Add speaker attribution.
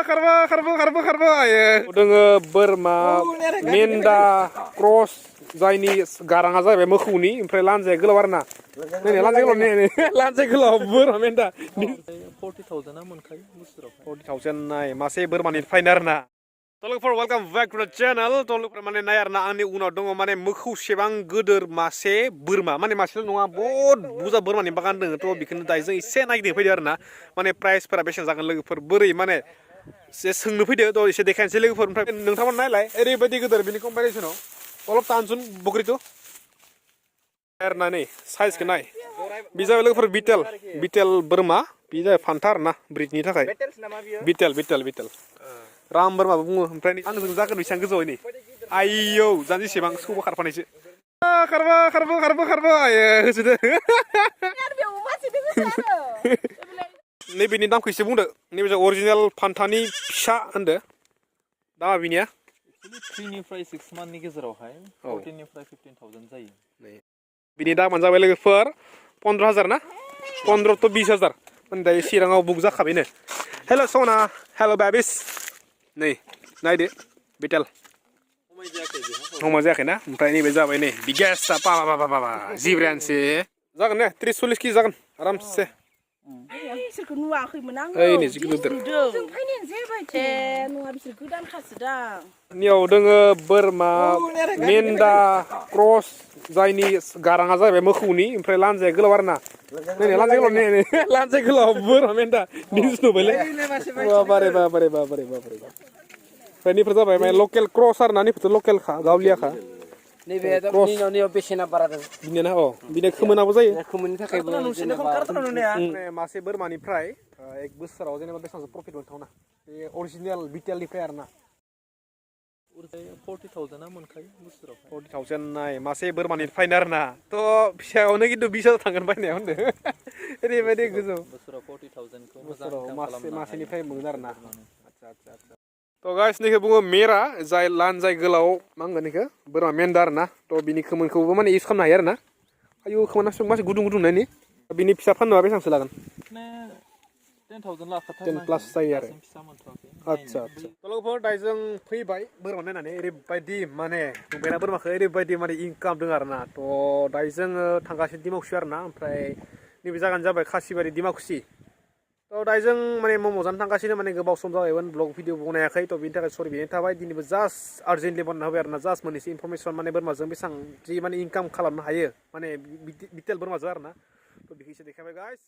Speaker 1: खारबो आयो दोङो बोरमा मेन्दा क्रस जायनि गाराङा जाहैबाय मोखौनि ओमफ्राय लानजाया गोलाव आरोना लानजाय गोलाव लानजाय गोलाव बोरमा मेन्दा
Speaker 2: 40,000 आ मोनखायो बोसोराव
Speaker 1: 40,000 नाय मासे बोरमानि फाइन आरोना तलुकफोर वेलकाम बैक टु द चेनेल तलुकफोर माने नाय आरोना आंनि उनाव दङ माने मोखौसेबां गोदोर मासे बोरमा माने मासेल' नङा बहुत बुरजा बोरमानि बागान दङ थ' बेखौनो दायो जों एसे नागिरनो फैदो आरोना माने प्राइसफोरा बेसेबां जागोन लोगोफोर बोरै माने एसे सोंनो फैदो थ' एसे देखायनोसै लोगोफोर ओमफ्राय नोंथांमोन नायलाय ओरैबायदि गोदोर बिनि कम्पेरिसनाव अलप टानसुन बग्रिथ' आरोना नै साइजखौ नाय बे जाबाय लोगोफोर बिटेल बोरमा बे जाबाय फान्था आरोना ब्रिडनि थाखाय बिटेल राम बोरमाबो बुङो ओमफ्राय आंजों जागोन बेसेबां गोजौयै नै आयौ जानो जेसेबां सौबो खारफानायसो खारबो आयो होसोदो नैबेनि दामखौ एसे बुंदो नैबे अरिजिनेल फान्थानि फिसा होनदो दामा बिनिया
Speaker 2: 3 निफ्राय 6 मान्थनि गेजेरावहाय 14 निफ्राय 15,000 जायो
Speaker 1: बिनि दामानो जाबाय लोगोफोर 15,000 ना 15 to 20,000 माने दायो चिराङाव बुक जाखाबायनो हेल' सना हेल' बेबिस नै नायदो बिटेल हमा जायाखैना ओमफ्राय नैबे जाबाय नै बिगेस्टा पाबा जिब्रायानोसै जागोन ने 30-40 केजि जागोन आरामसे
Speaker 3: बिसोरखौ नुवाखैमोन आङो
Speaker 1: ओइ नै जिखुनु
Speaker 3: नुदों जों फैनायानो जायाबाय नङा बिसोर गोदानखासो दां
Speaker 1: नियाव दोङो बोरमा मेन्दा क्रस जायनि गाराङा जाहैबाय मोखौनि ओमफ्राय लानजाया गोलाव आरोना लानजाय गोलाव बोरमा मेन्दा निउस नुबायलै बारे ओमफ्राय निफ्राय जाबाय माने लकेल क्रस आरोना निफ्रायथ' लकेलखा गावलियाखा
Speaker 4: नैबे बेसेना बारा दं
Speaker 1: बिनिया बिनो खोमोनाबो जायो
Speaker 4: खोमोननि थाखायबो
Speaker 1: मासे बोरमानिफ्राय एक बोसोराव जेनेबा बेसेबांसो प्रफिट मोनथावना बे अरिजिनेल बिटेलनिफ्राय आरोना
Speaker 2: 40,000 आ मोनखायो बोसोराव
Speaker 1: 40,000 नाय मासे बोरमानि फाइन आरोना थ' फिसायावनो खिन्थु 20,000 थांगोन बायनायाव होनदो ओरैबायदि गोजौ
Speaker 2: बोसोराव 40,000 खौ
Speaker 1: मासेनिफ्राय मोनो आरोना आच्छा थ' गाइस निखौ बुङो मेरा जाय लानजाय गोलाव मा होनगोन बेखौ बोरमा मेन्दा आरोना थ' बिनि खोमोनखौबो माने इउज खालामनो हायो आरोना आयु खोमोना मासे गुदुं नायनि बिनि फिसा फाननोबा बेसेबांसो लागोन
Speaker 2: 10,000 लाखाथार
Speaker 1: 10 प्लास जायो आरो
Speaker 2: फिसा मोनथ'वाखै
Speaker 1: आच्छा लोगोफोर दायो जों फैबाय बोरमा नायनानै ओरैबायदि माने नुबायना बोरमाखौ ओरैबायदि माने इनकाम दङ आरोना थ' दायो जोङो थांगासिनो डिमाकुसि आरोना ओमफ्राय नैबे जायगायानो जाबाय खासिबारि डिमाकुसि थ' दायो जों माने मम' जानो थांगासिनो माने गोबाव सम जाबायमोन ब्लग भिडिअ बनायाखै थ' बिनि थाखाय सरि बिनि थाबाय दिनैबो जास्ट आर्जेन्टलि बनायना होबाय आरोना जास्ट मोननैसो इनफरमेसन माने बोरमाजों बेसेबां जि माने इनकाम खालामनो हायो माने बिटेल बोरमाजों आरोना थ' बेखौ एसे देखायबाय गाइस